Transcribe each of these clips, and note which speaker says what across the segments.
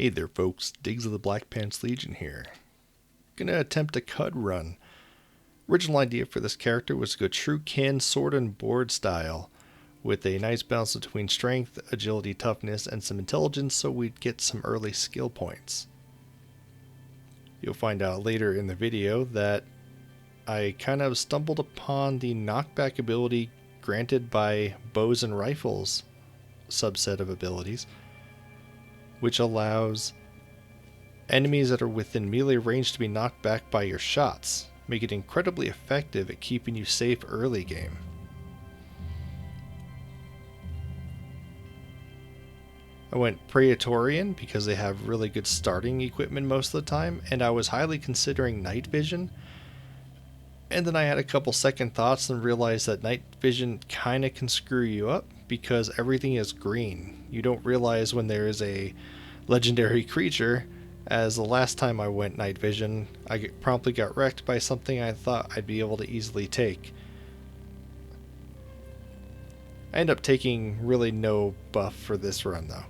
Speaker 1: Hey there folks, Diggs of the Black Pants Legion here. Gonna attempt a Cud run. Original idea for this character was to go true kin sword and board style, with a nice balance between strength, agility, toughness, and some intelligence so we'd get some early skill points. You'll find out later in the video that I kind of stumbled upon the knockback ability granted by bows and rifles subset of abilities, which allows enemies that are within melee range to be knocked back by your shots, make it incredibly effective at keeping you safe early game. I went Praetorian because they have really good starting equipment most of the time, and I was highly considering night vision. And then I had a couple second thoughts and realized that night vision kinda can screw you up because everything is green. You don't realize when there is a legendary creature, as the last time I went night vision, I promptly got wrecked by something I thought I'd be able to easily take. I end up taking really no buff for this run though.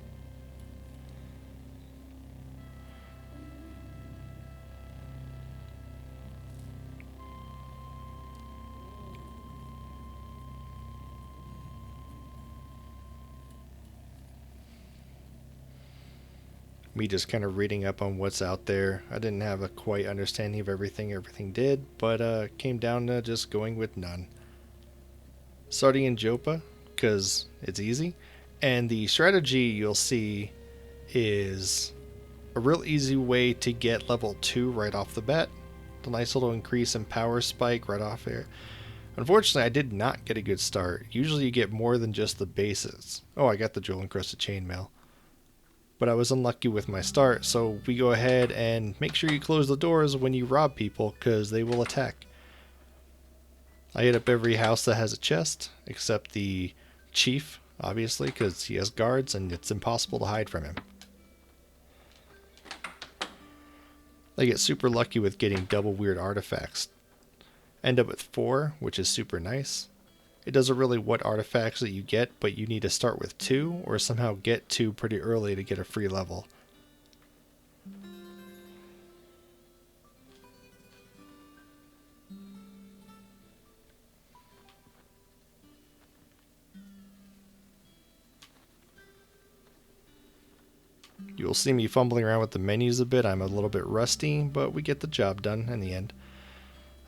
Speaker 1: Me just kind of reading up on what's out there. I didn't have a quite understanding of everything did, but came down to just going with none. Starting in Jopa, because it's easy, and the strategy you'll see is a real easy way to get level 2 right off the bat. The nice little increase in power spike right off here. Unfortunately, I did not get a good start. Usually you get more than just the bases. Oh, I got the jewel encrusted chainmail. But I was unlucky with my start, so we go ahead and make sure you close the doors when you rob people, because they will attack. I hit up every house that has a chest, except the chief, obviously, because he has guards and it's impossible to hide from him. I get super lucky with getting double weird artifacts. End up with 4, which is super nice. It doesn't really what artifacts that you get, but you need to start with 2 or somehow get 2 pretty early to get a free level. You'll see me fumbling around with the menus a bit. I'm a little bit rusty, but we get the job done in the end.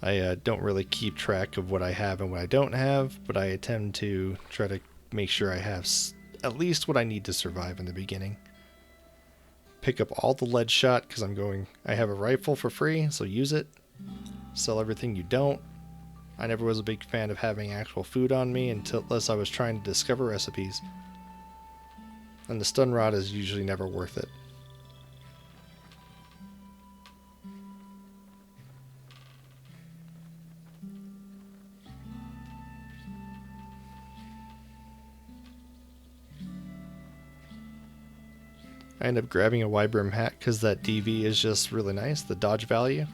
Speaker 1: I don't really keep track of what I have and what I don't have, but I tend to try to make sure I have at least what I need to survive in the beginning. Pick up all the lead shot because I have a rifle for free, so use it. Sell everything you don't. I never was a big fan of having actual food on me unless I was trying to discover recipes. And the stun rod is usually never worth it. I end up grabbing a wide brim hat because that DV is just really nice, the dodge value.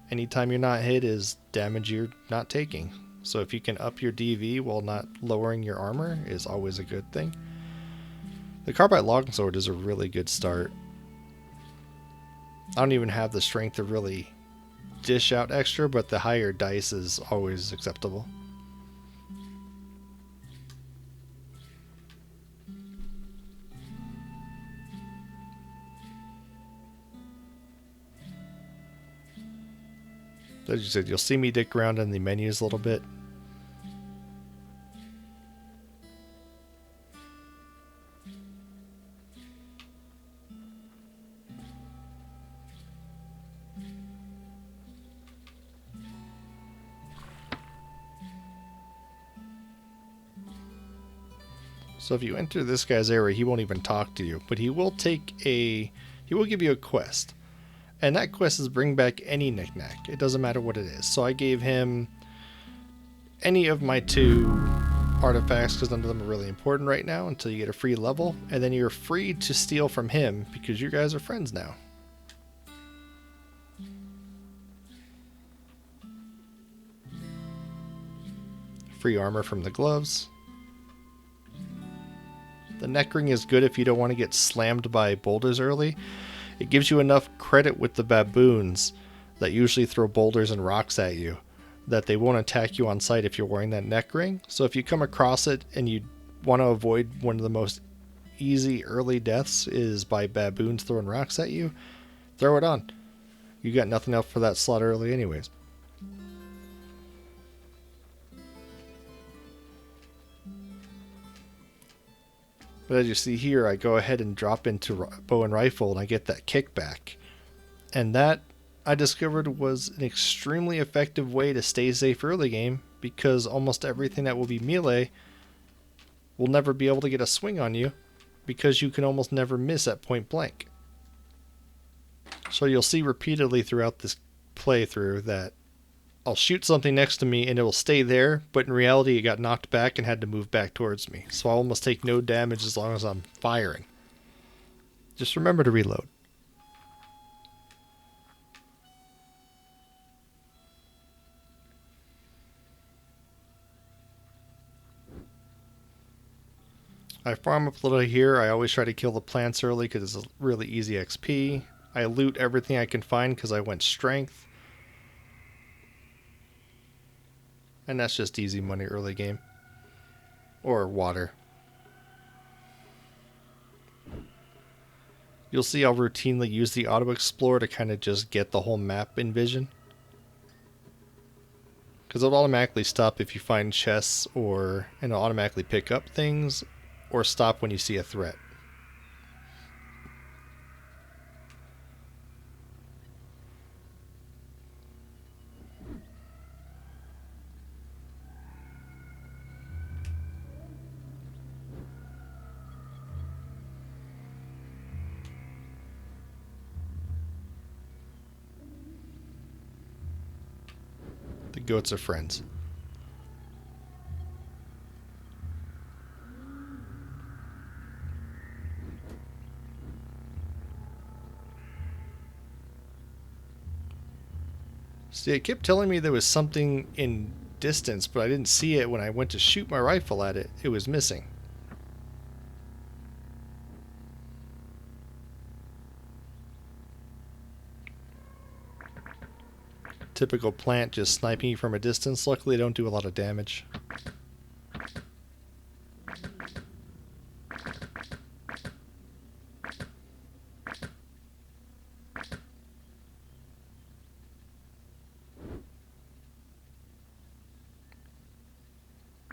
Speaker 1: Anytime you're not hit is damage you're not taking. So if you can up your DV while not lowering your armor is always a good thing. The Carbide Longsword is a really good start. I don't even have the strength to really dish out extra, but the higher dice is always acceptable. As you said, you'll see me dick around in the menus a little bit. So if you enter this guy's area, he won't even talk to you, but he will give you a quest. And that quest is bring back any knickknack. It doesn't matter what it is. So I gave him any of my 2 artifacts because none of them are really important right now until you get a free level. And then you're free to steal from him because you guys are friends now. Free armor from the gloves. The neck ring is good if you don't want to get slammed by boulders early. It gives you enough credit with the baboons that usually throw boulders and rocks at you that they won't attack you on sight if you're wearing that neck ring. So if you come across it and you want to avoid one of the most easy early deaths is by baboons throwing rocks at you, throw it on. You got nothing else for that slot early anyways. But as you see here, I go ahead and drop into bow and rifle and I get that kickback. And that, I discovered, was an extremely effective way to stay safe early game, because almost everything that will be melee will never be able to get a swing on you because you can almost never miss at point blank. So you'll see repeatedly throughout this playthrough that I'll shoot something next to me and it will stay there, but in reality it got knocked back and had to move back towards me. So I'll almost take no damage as long as I'm firing. Just remember to reload. I farm up a little here. I always try to kill the plants early because it's a really easy XP. I loot everything I can find because I went strength. And that's just easy money early game. Or water. You'll see I'll routinely use the auto explorer to kind of just get the whole map in vision. Because it'll automatically stop if you find chests, and it'll automatically pick up things, or stop when you see a threat. The goats are friends. See, it kept telling me there was something in distance, but I didn't see it when I went to shoot my rifle at it. It was missing. Typical plant just sniping you from a distance. Luckily, they don't do a lot of damage.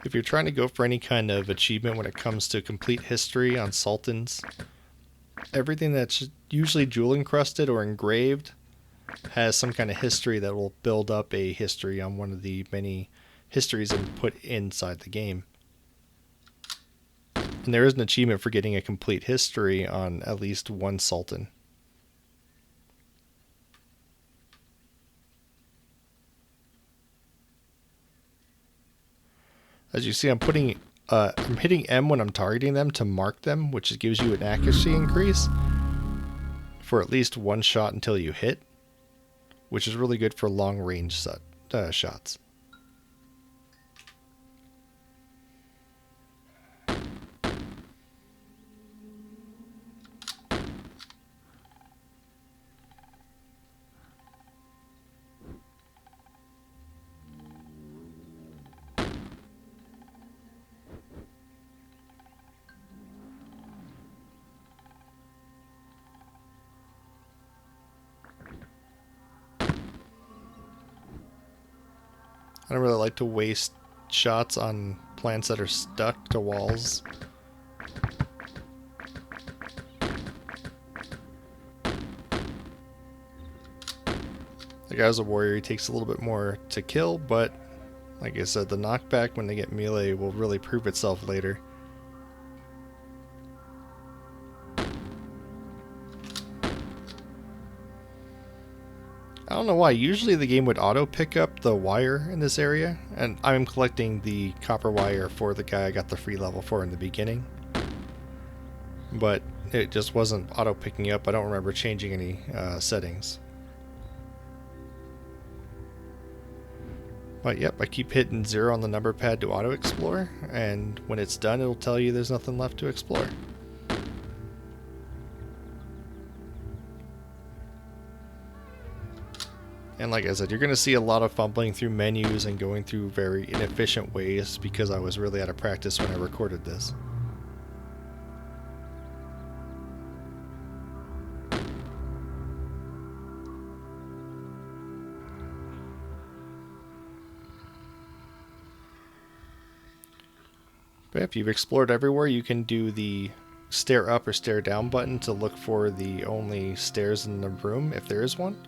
Speaker 1: If you're trying to go for any kind of achievement when it comes to complete history on Sultans, everything that's usually jewel encrusted or engraved has some kind of history that will build up a history on one of the many histories and put inside the game. And there is an achievement for getting a complete history on at least one Sultan. As you see, I'm hitting M when I'm targeting them to mark them, which gives you an accuracy increase for at least one shot until you hit, which is really good for long range shots. I don't really like to waste shots on plants that are stuck to walls. The guy's a warrior, he takes a little bit more to kill, but like I said, the knockback when they get melee will really prove itself later. I don't know why, usually the game would auto pick up the wire in this area, and I'm collecting the copper wire for the guy I got the free level for in the beginning. But it just wasn't auto picking up. I don't remember changing any settings. But yep, I keep hitting 0 on the number pad to auto explore, and when it's done it'll tell you there's nothing left to explore. And like I said, you're going to see a lot of fumbling through menus and going through very inefficient ways because I was really out of practice when I recorded this. But if you've explored everywhere, you can do the stare up or stare down button to look for the only stairs in the room if there is one.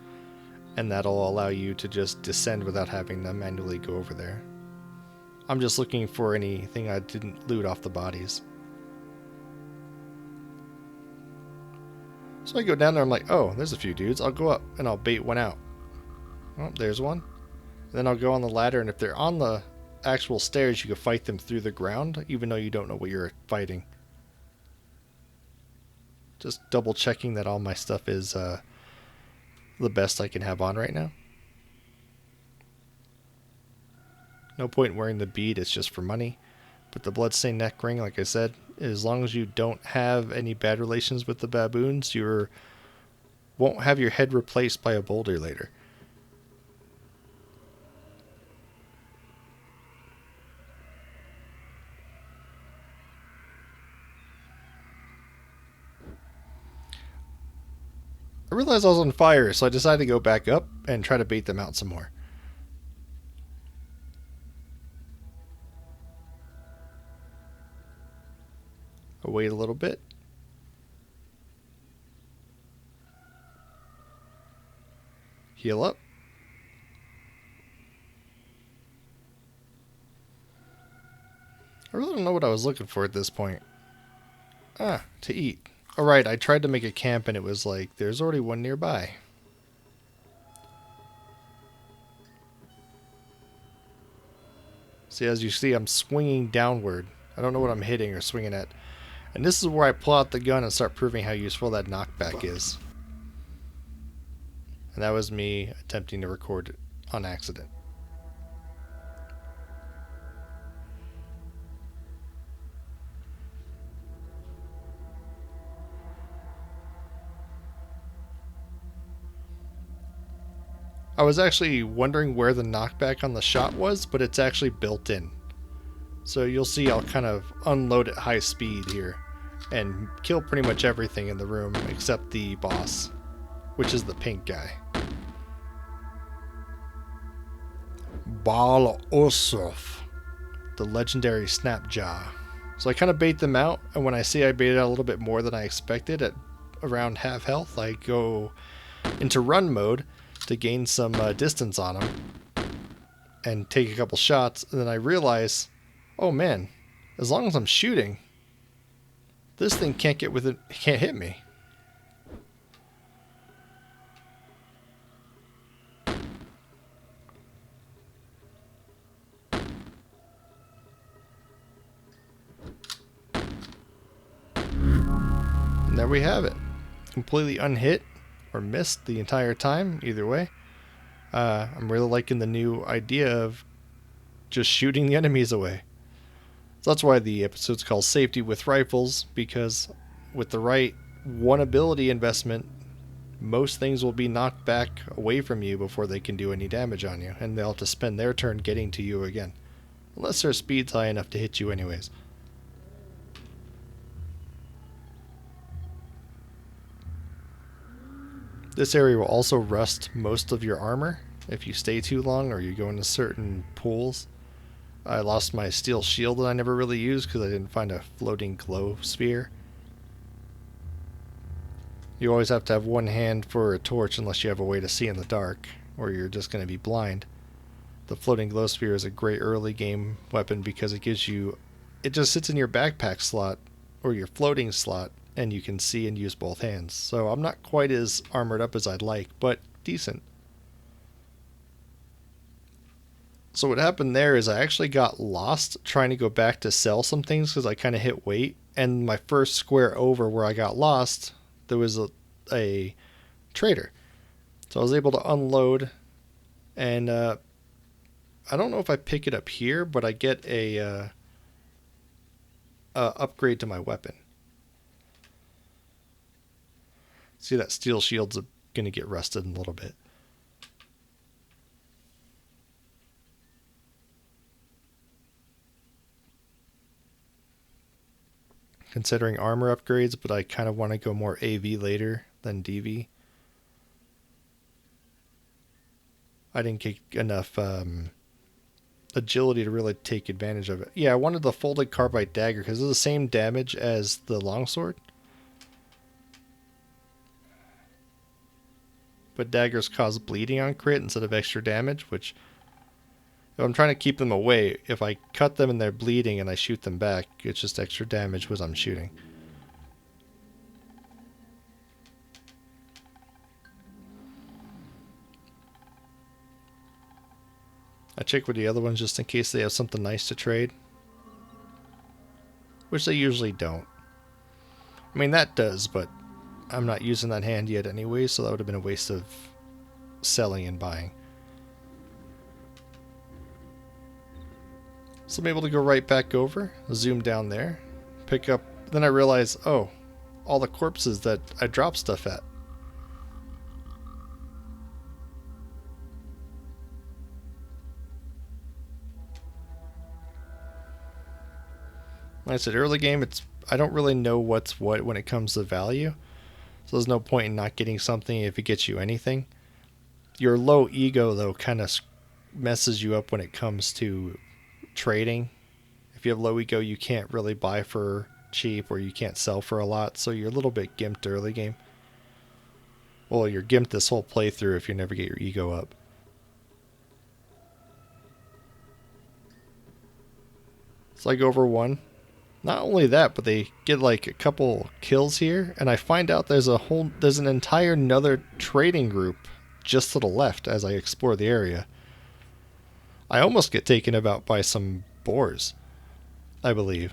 Speaker 1: And that'll allow you to just descend without having to manually go over there. I'm just looking for anything I didn't loot off the bodies. So I go down there, I'm like, oh, there's a few dudes. I'll go up and I'll bait one out. Oh, there's one. And then I'll go on the ladder, and if they're on the actual stairs, you can fight them through the ground, even though you don't know what you're fighting. Just double checking that all my stuff is the best I can have on right now. No point wearing the bead, it's just for money. But the bloodstained neck ring, like I said, as long as you don't have any bad relations with the baboons, you won't have your head replaced by a boulder later. I realized I was on fire, so I decided to go back up and try to bait them out some more. I'll wait a little bit. Heal up. I really don't know what I was looking for at this point. To eat. Alright, I tried to make a camp and it was like, there's already one nearby. See, as you see, I'm swinging downward. I don't know what I'm hitting or swinging at. And this is where I pull out the gun and start proving how useful that knockback is. And that was me attempting to record it on accident. I was actually wondering where the knockback on the shot was, but it's actually built in. So you'll see I'll kind of unload at high speed here and kill pretty much everything in the room except the boss, which is the pink guy. Baal Osuf, the legendary Snapjaw. So I kind of bait them out, and when I see I baited out a little bit more than I expected at around half health, I go into run mode to gain some distance on them and take a couple shots, and then I realize, oh man, as long as I'm shooting, this thing can't get within, can't hit me. And there we have it. Completely unhit or missed the entire time, either way. I'm really liking the new idea of just shooting the enemies away. So that's why the episode's called Safety with Rifles, because with the right one ability investment, most things will be knocked back away from you before they can do any damage on you, and they'll have to spend their turn getting to you again. Unless their speed's high enough to hit you anyways. This area will also rust most of your armor if you stay too long or you go into certain pools. I lost my steel shield that I never really used because I didn't find a floating glow sphere. You always have to have one hand for a torch unless you have a way to see in the dark, or you're just going to be blind. The floating glow sphere is a great early game weapon because it gives you, it just sits in your backpack slot or your floating slot, and you can see and use both hands. So I'm not quite as armored up as I'd like, but decent. So what happened there is I actually got lost trying to go back to sell some things because I kind of hit wait. And my first square over where I got lost, there was a trader. So I was able to unload and I don't know if I pick it up here, but I get a upgrade to my weapon. See, that steel shield's going to get rusted in a little bit. Considering armor upgrades, but I kind of want to go more AV later than DV. I didn't get enough agility to really take advantage of it. Yeah, I wanted the folded carbide dagger because it's the same damage as the longsword. But daggers cause bleeding on crit instead of extra damage, which if I'm trying to keep them away, if I cut them and they're bleeding and I shoot them back, it's just extra damage as I'm shooting. I check with the other ones just in case they have something nice to trade. Which they usually don't. I mean, that does, but I'm not using that hand yet anyway, so that would have been a waste of selling and buying. So I'm able to go right back over, zoom down there, pick up, then I realize, oh, all the corpses that I dropped stuff at. Like I said, early game, I don't really know what's what when it comes to value. So there's no point in not getting something if it gets you anything. Your low ego, though, kind of messes you up when it comes to trading. If you have low ego, you can't really buy for cheap or you can't sell for a lot. So you're a little bit gimped early game. Well, you're gimped this whole playthrough if you never get your ego up. So I go over one. Not only that, but they get like a couple kills here, and I find out there's an entire another trading group just to the left as I explore the area. I almost get taken out by some boars, I believe.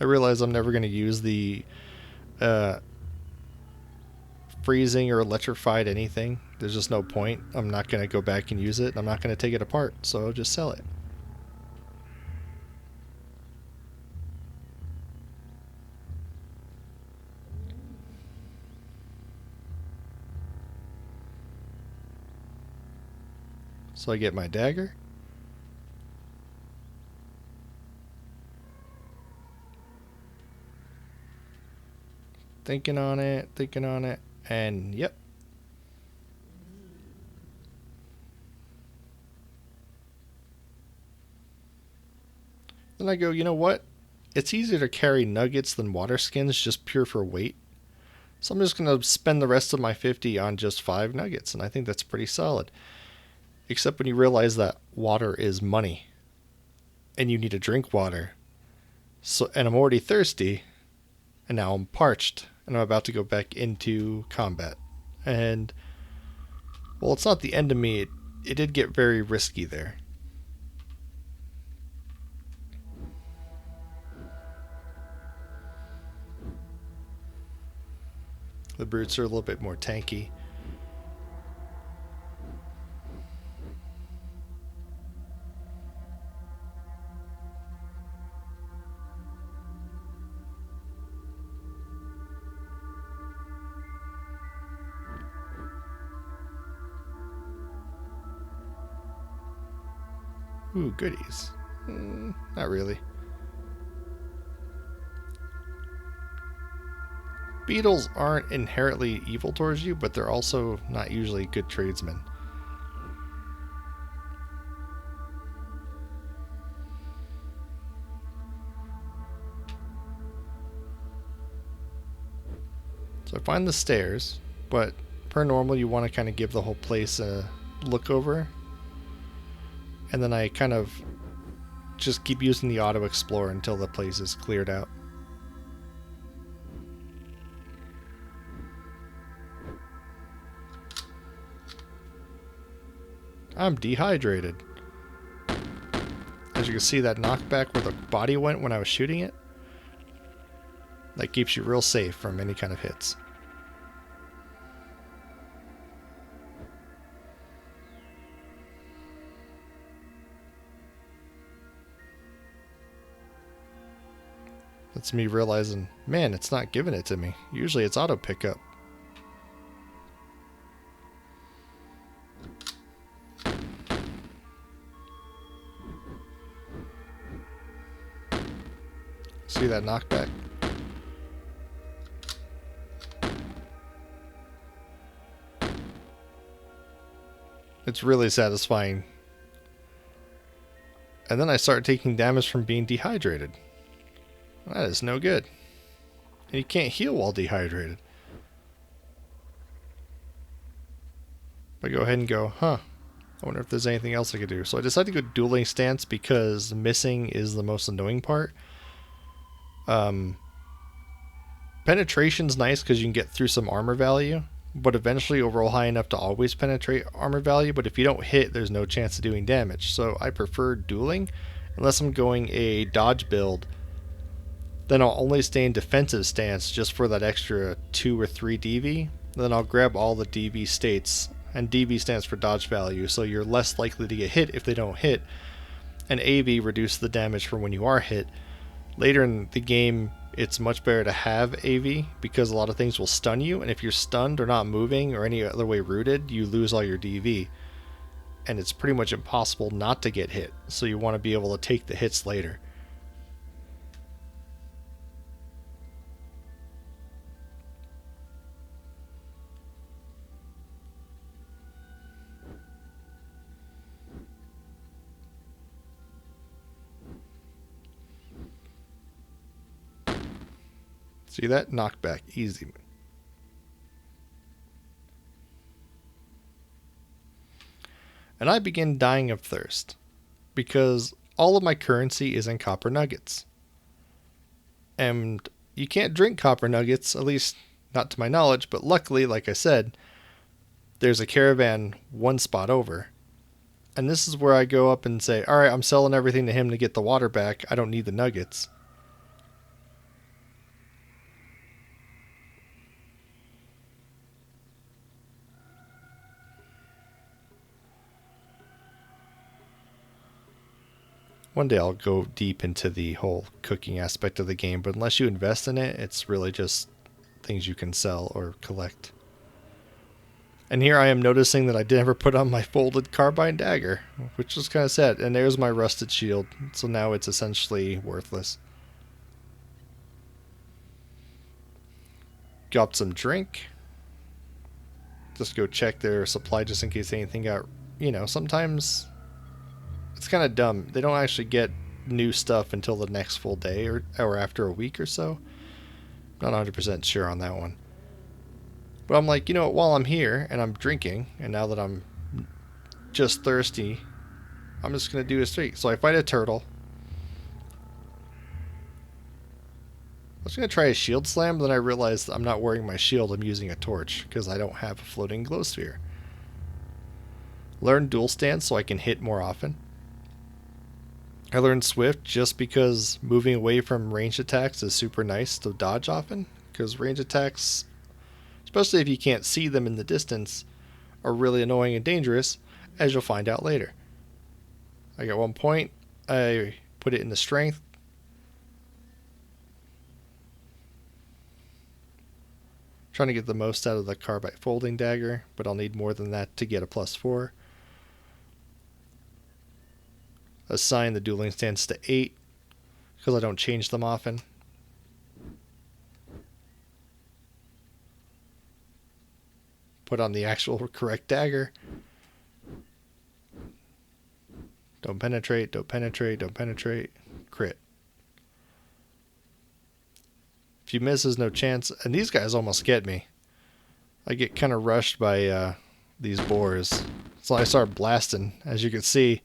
Speaker 1: I realize I'm never going to use the freezing or electrified anything. There's just no point. I'm not going to go back and use it. I'm not going to take it apart, so I'll just sell it. So I get my dagger. Thinking on it, and yep. Then I go, you know what? It's easier to carry nuggets than water skins just pure for weight. So I'm just going to spend the rest of my 50 on just 5 nuggets, and I think that's pretty solid. Except when you realize that water is money, and you need to drink water. And I'm already thirsty, and now I'm parched, and I'm about to go back into combat. And, well, it's not the end of me. It did get very risky there. The brutes are a little bit more tanky. Ooh, goodies. Not really. Beetles aren't inherently evil towards you, but they're also not usually good tradesmen. So I find the stairs, but per normal you want to kind of give the whole place a look over. And then I kind of just keep using the auto explorer until the place is cleared out. I'm dehydrated. As you can see, that knockback where the body went when I was shooting it, That keeps you real safe from any kind of hits. That's me realizing, man, it's not giving it to me. Usually it's auto pickup. See that knockback? It's really satisfying. And then I start taking damage from being dehydrated. That is no good. And you can't heal while dehydrated. I go ahead and go, huh. I wonder if there's anything else I could do. So I decided to go dueling stance because missing is the most annoying part. Penetration's nice because you can get through some armor value, but eventually you'll roll high enough to always penetrate armor value, but if you don't hit, there's no chance of doing damage. So I prefer dueling, unless I'm going a dodge build. Then I'll only stay in defensive stance just for that extra 2 or 3 DV. Then I'll grab all the DV states, and DV stands for dodge value, so you're less likely to get hit if they don't hit, and AV reduces the damage for when you are hit. Later in the game, it's much better to have AV because a lot of things will stun you, and if you're stunned or not moving or any other way rooted, you lose all your DV. And it's pretty much impossible not to get hit, so you want to be able to take the hits later. See that? Knockback. Easy. And I begin dying of thirst because all of my currency is in copper nuggets. And you can't drink copper nuggets, at least not to my knowledge, but luckily, like I said, there's a caravan one spot over. And this is where I go up and say, alright, I'm selling everything to him to get the water back. I don't need the nuggets. One day I'll go deep into the whole cooking aspect of the game, but unless you invest in it, it's really just things you can sell or collect. And here I am noticing that I never put on my folded carbine dagger, which is kind of sad. And there's my rusted shield, so now it's essentially worthless. Got some drink. Just go check their supply just in case anything got, sometimes it's kind of dumb. They don't actually get new stuff until the next full day or after a week or so. Not 100% sure on that one. But I'm like, while I'm here and I'm drinking, and now that I'm just thirsty, I'm just going to do a streak. So I fight a turtle. I was going to try a shield slam, but then I realized I'm not wearing my shield. I'm using a torch because I don't have a floating glow sphere. Learn dual stance so I can hit more often. I learned Swift just because moving away from ranged attacks is super nice to dodge often, because ranged attacks, especially if you can't see them in the distance, are really annoying and dangerous, as you'll find out later. I got 1 point, I put it into strength. Trying to get the most out of the carbide folding dagger, but I'll need more than that to get a +4. Assign the dueling stance to 8 because I don't change them often. Put on the actual correct dagger. Don't penetrate, don't penetrate, don't penetrate. Crit. If you miss, there's no chance. And these guys almost get me. I get kind of rushed by these boars. So I start blasting. As you can see,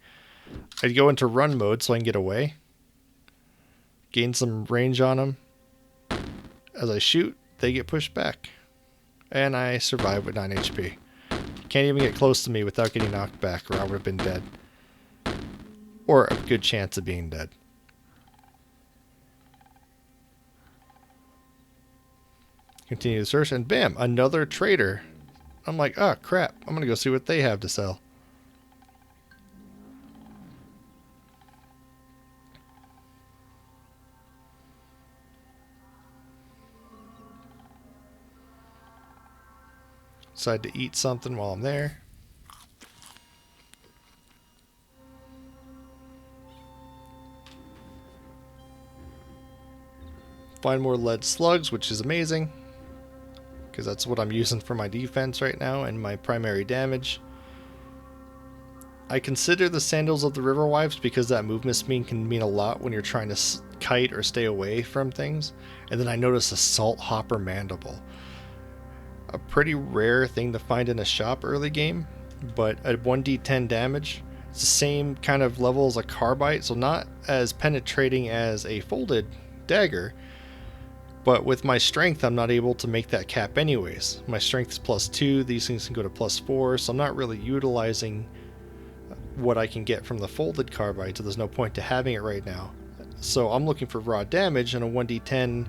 Speaker 1: I'd go into run mode so I can get away. Gain some range on them. As I shoot, they get pushed back. And I survive with 9 HP. Can't even get close to me without getting knocked back, or I would have been dead. Or a good chance of being dead. Continue the search, and bam, another trader. I'm like, oh crap, I'm gonna go see what they have to sell. Decide to eat something while I'm there. Find more lead slugs, which is amazing, because that's what I'm using for my defense right now and my primary damage. I consider the Sandals of the Riverwives because that movement speed can mean a lot when you're trying to kite or stay away from things. And then I notice a Salt Hopper Mandible. A pretty rare thing to find in a shop early game, but at 1d10 damage, it's the same kind of level as a Carbite, so not as penetrating as a folded dagger. But with my strength, I'm not able to make that cap anyways. My strength is +2, these things can go to +4, so I'm not really utilizing what I can get from the folded carbide, so there's no point to having it right now. So I'm looking for raw damage, and a 1d10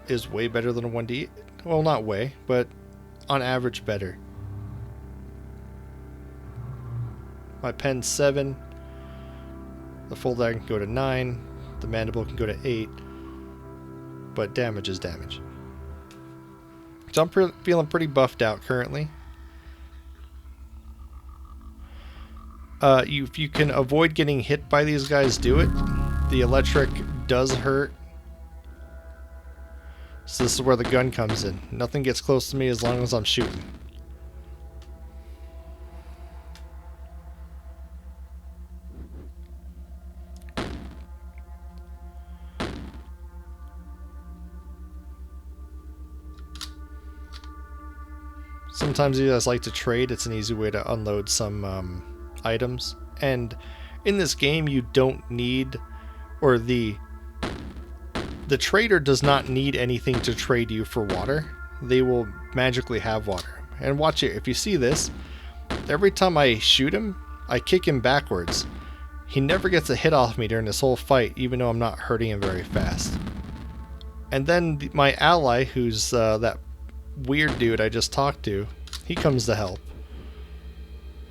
Speaker 1: is way better than a 1d... Well, not way, but on average better. My pen's 7. The folded dagger can go to 9. The mandible can go to 8. But damage is damage. So I'm feeling pretty buffed out currently. If you can avoid getting hit by these guys, do it. The electric does hurt. So this is where the gun comes in. Nothing gets close to me as long as I'm shooting. Sometimes you guys like to trade. It's an easy way to unload some items. And in this game, you don't need, or the trader does not need anything to trade you for water. They will magically have water. And watch it. If you see this, every time I shoot him, I kick him backwards. He never gets a hit off me during this whole fight, even though I'm not hurting him very fast. And then my ally, who's that weird dude I just talked to, he comes to help.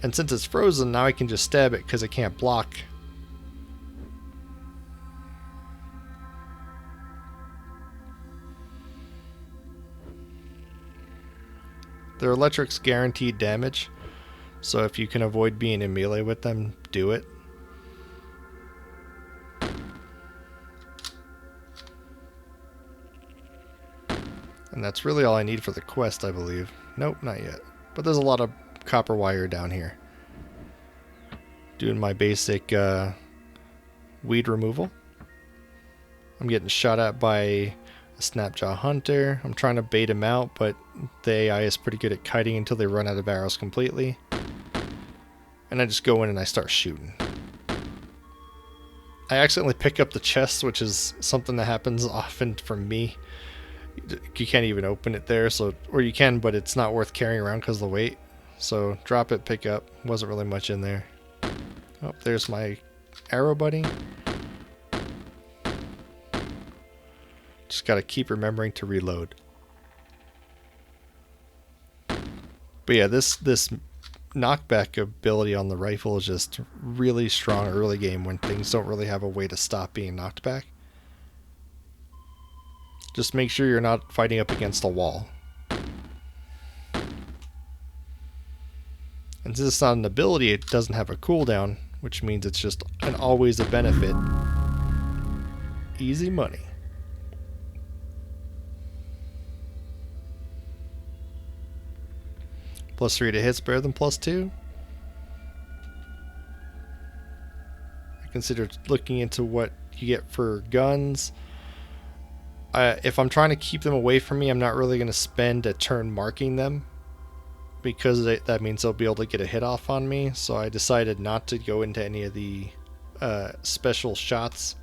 Speaker 1: And since it's frozen, now I can just stab it because it can't block. Their electric's guaranteed damage, so if you can avoid being in melee with them, do it. And that's really all I need for the quest, I believe. Nope, not yet. But there's a lot of copper wire down here. Doing my basic weed removal. I'm getting shot at by a Snapjaw Hunter. I'm trying to bait him out, but the AI is pretty good at kiting until they run out of arrows completely. And I just go in and I start shooting. I accidentally pick up the chest, which is something that happens often for me. You can't even open it there, so, or you can, but it's not worth carrying around because of the weight. So drop it, pick up. Wasn't really much in there. Oh, there's my arrow buddy. Just gotta keep remembering to reload. But yeah, this knockback ability on the rifle is just really strong early game when things don't really have a way to stop being knocked back. Just make sure you're not fighting up against a wall. And since it's not an ability, it doesn't have a cooldown, which means it's just an always a benefit. Easy money. +3 to hits better than +2. I consider looking into what you get for guns. If I'm trying to keep them away from me, I'm not really going to spend a turn marking them, because that means they'll be able to get a hit off on me. So I decided not to go into any of the special shots.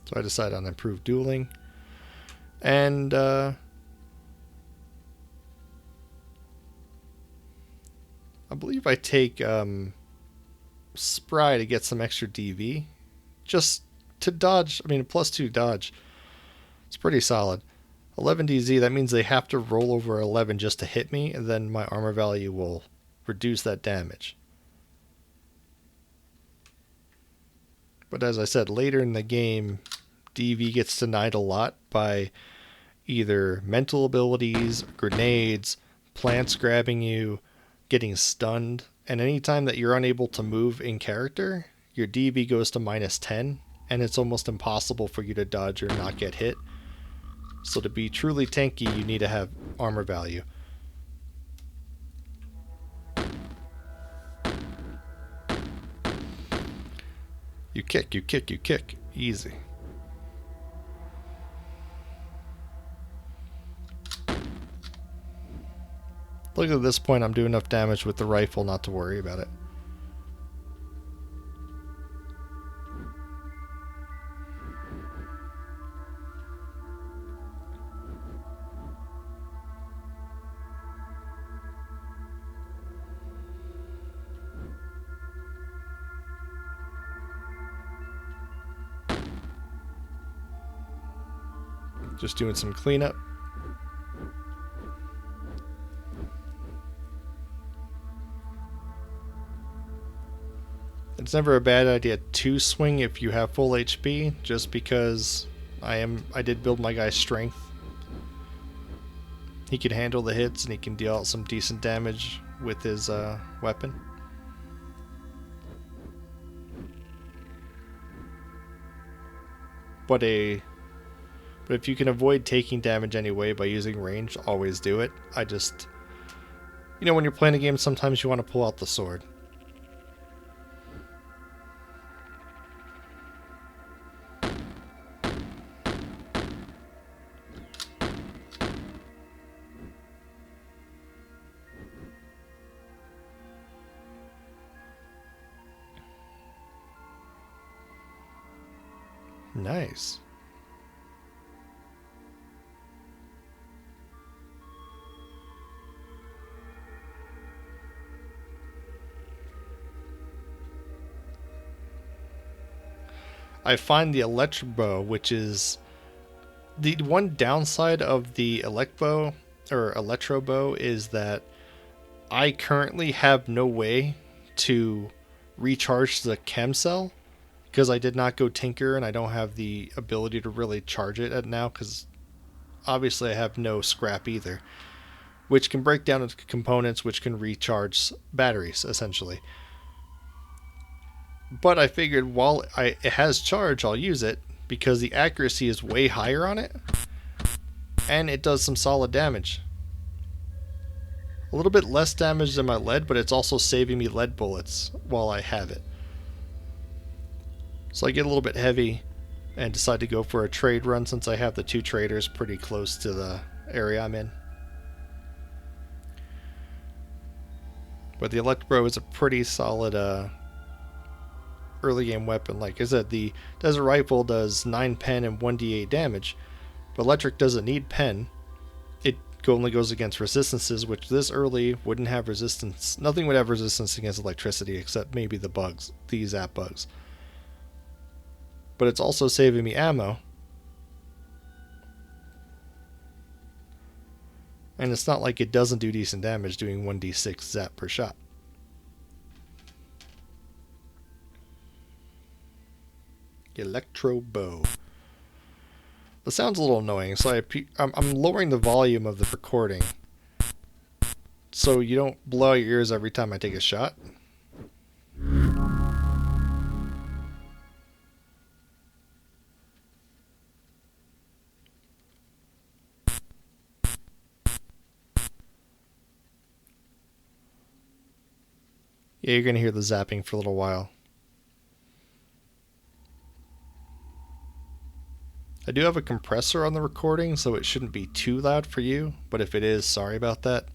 Speaker 1: So I decided on improved dueling. And I believe I take spry to get some extra DV. Just to dodge, I mean, +2 dodge. It's pretty solid. 11 DZ, that means they have to roll over 11 just to hit me, and then my armor value will reduce that damage. But as I said, later in the game, DV gets denied a lot by either mental abilities, grenades, plants grabbing you, getting stunned, and anytime that you're unable to move in character, your DV goes to -10, and it's almost impossible for you to dodge or not get hit. So to be truly tanky, you need to have armor value. You kick, you kick, you kick. Easy. Look, at this point, I'm doing enough damage with the rifle not to worry about it. Just doing some cleanup. It's never a bad idea to swing if you have full HP, just because I did build my guy's strength. He can handle the hits and he can deal out some decent damage with his weapon. But if you can avoid taking damage anyway by using range, always do it. When you're playing a game, sometimes you want to pull out the sword. Nice. I find the electric bow, which is the one downside of the electro bow, is that I currently have no way to recharge the chem cell because I did not go tinker and I don't have the ability to really charge it at now because obviously I have no scrap either, which can break down into components which can recharge batteries essentially. But I figured while it has charge, I'll use it because the accuracy is way higher on it and it does some solid damage. A little bit less damage than my lead, but it's also saving me lead bullets while I have it. So I get a little bit heavy and decide to go for a trade run since I have the 2 traders pretty close to the area I'm in. But the Electro is a pretty solid early game weapon. Like I said, the Desert Rifle does 9 pen and 1d8 damage, but Electric doesn't need pen. It only goes against resistances, which this early wouldn't have resistance. Nothing would have resistance against electricity except maybe the bugs, the zap bugs. But it's also saving me ammo. And it's not like it doesn't do decent damage doing 1d6 zap per shot. Electro bow. The sound's a little annoying, so I'm lowering the volume of the recording so you don't blow out your ears every time I take a shot. Yeah, you're going to hear the zapping for a little while. I do have a compressor on the recording, so it shouldn't be too loud for you, but if it is, sorry about that.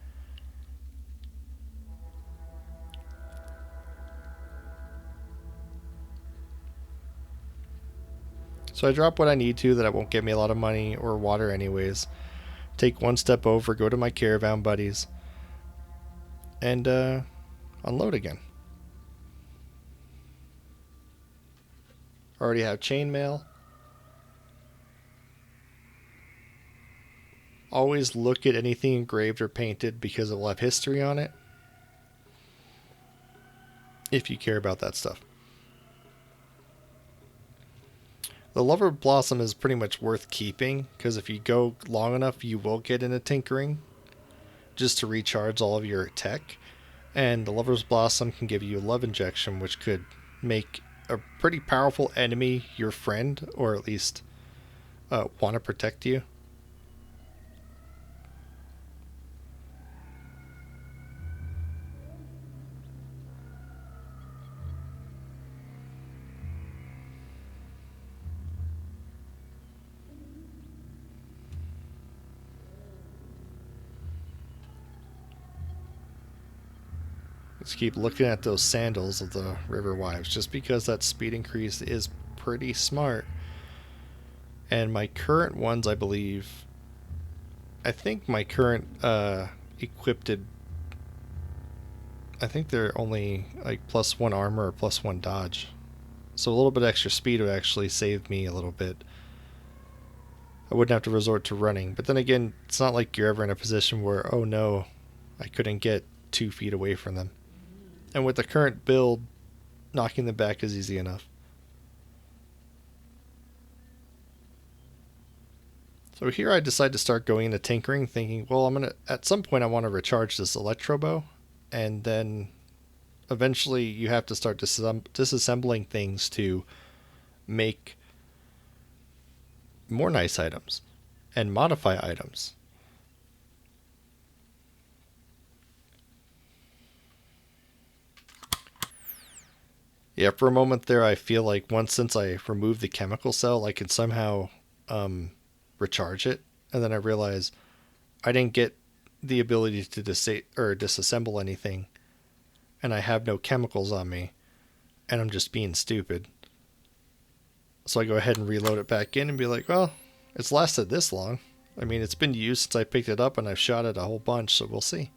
Speaker 1: So I drop what I need to that won't get me a lot of money or water anyways. Take one step over, go to my caravan buddies, and unload again. Already have chainmail. Always look at anything engraved or painted because it will have history on it. If you care about that stuff. The Lover Blossom is pretty much worth keeping because if you go long enough, you will get into tinkering just to recharge all of your tech. And the Lover's Blossom can give you a love injection, which could make a pretty powerful enemy your friend, or at least want to protect you. Let's keep looking at those sandals of the River Wives, just because that speed increase is pretty smart. And my current ones, I believe, I think my current equipped, I think they're only like +1 armor or +1 dodge. So a little bit extra speed would actually save me a little bit. I wouldn't have to resort to running. But then again, it's not like you're ever in a position where, oh no, I couldn't get 2 feet away from them. And with the current build, knocking them back is easy enough. So here I decide to start going into tinkering, thinking, well, at some point I want to recharge this electro bow, and then eventually you have to start disassembling things to make more nice items and modify items. Yeah, for a moment there, I feel like since I remove the chemical cell, I can somehow recharge it, and then I realize I didn't get the ability to disassemble anything, and I have no chemicals on me, and I'm just being stupid. So I go ahead and reload it back in and be like, well, it's lasted this long. I mean, it's been used since I picked it up, and I've shot it a whole bunch, so we'll see.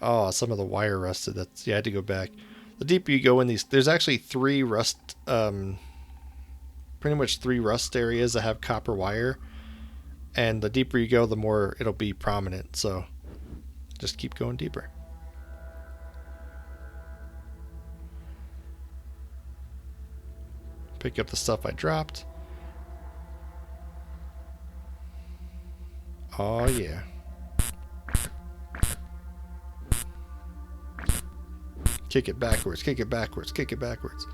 Speaker 1: Oh, some of the wire rusted. I had to go back. The deeper you go in these, there's actually pretty much 3 rust areas that have copper wire, and the deeper you go, the more it'll be prominent. So just keep going deeper. Pick up the stuff I dropped. Oh yeah. Kick it backwards, kick it backwards, kick it backwards.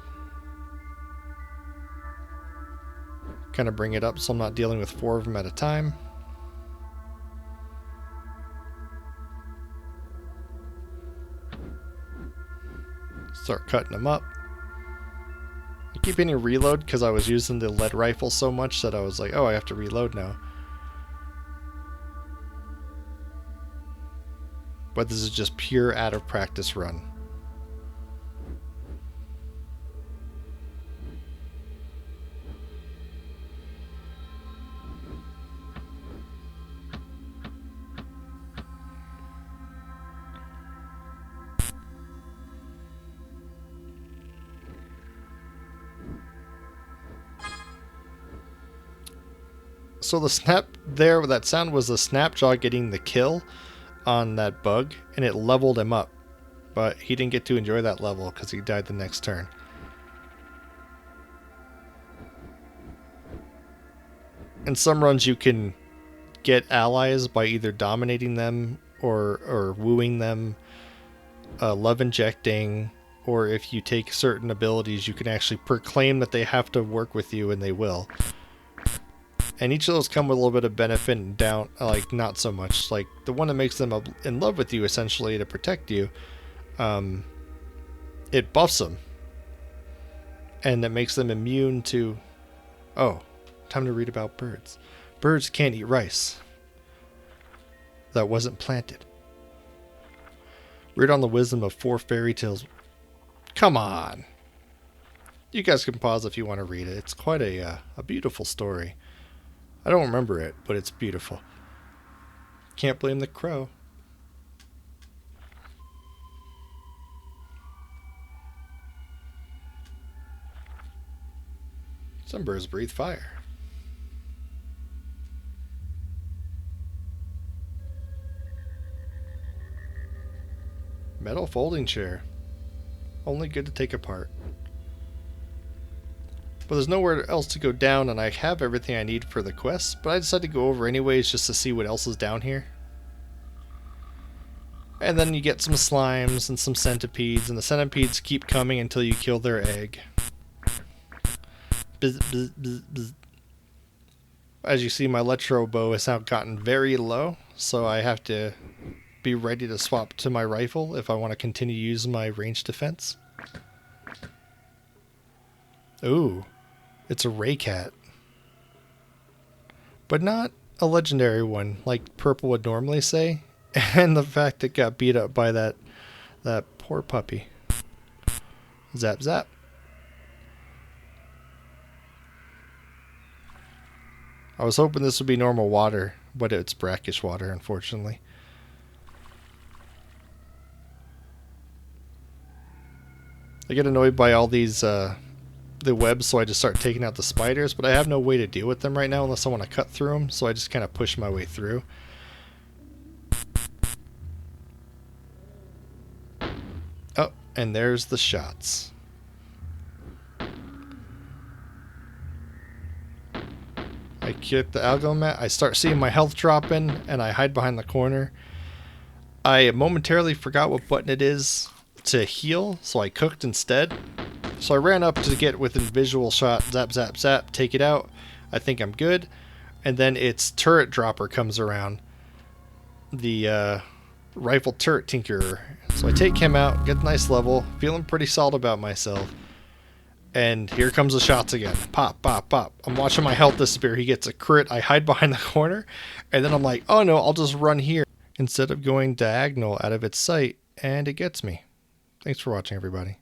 Speaker 1: Kind of bring it up so I'm not dealing with 4 of them at a time. Start cutting them up. I keep hitting reload because I was using the lead rifle so much that I was like, oh, I have to reload now. But this is just pure out of practice run. So the snap there, that sound was the Snapjaw getting the kill on that bug, and it leveled him up. But he didn't get to enjoy that level because he died the next turn. In some runs you can get allies by either dominating them or wooing them, love injecting, or if you take certain abilities you can actually proclaim that they have to work with you, and they will. And each of those come with a little bit of benefit and down, like not so much. Like the one that makes them in love with you essentially to protect you, it buffs them. And that makes them immune to, oh, time to read about birds. Birds can't eat rice that wasn't planted. Read on the wisdom of 4 fairy tales. Come on. You guys can pause if you want to read it. It's quite a beautiful story. I don't remember it, but it's beautiful. Can't blame the crow. Some birds breathe fire. Metal folding chair. Only good to take apart. But there's nowhere else to go down, and I have everything I need for the quest, but I decided to go over anyways just to see what else is down here. And then you get some slimes and some centipedes, and the centipedes keep coming until you kill their egg. Bzz, bzz, bzz, bzz. As you see, my electro bow has now gotten very low, so I have to be ready to swap to my rifle if I want to continue using my range defense. Ooh, it's a Raycat. But not a legendary one like Purple would normally say. And the fact it got beat up by that poor puppy. Zap zap. I was hoping this would be normal water, but it's brackish water, unfortunately. I get annoyed by all these the webs, so I just start taking out the spiders, but I have no way to deal with them right now unless I want to cut through them, so I just kind of push my way through. Oh, and there's the shots. I get the algo mat, I start seeing my health dropping, and I hide behind the corner. I momentarily forgot what button it is to heal, so I cooked instead. So I ran up to get within visual shot, zap, zap, zap, take it out. I think I'm good. And then its turret dropper comes around. The rifle turret tinkerer. So I take him out, get a nice level, feeling pretty solid about myself. And here comes the shots again. Pop, pop, pop. I'm watching my health disappear. He gets a crit. I hide behind the corner. And then I'm like, oh no, I'll just run here instead of going diagonal out of its sight. And it gets me. Thanks for watching, everybody.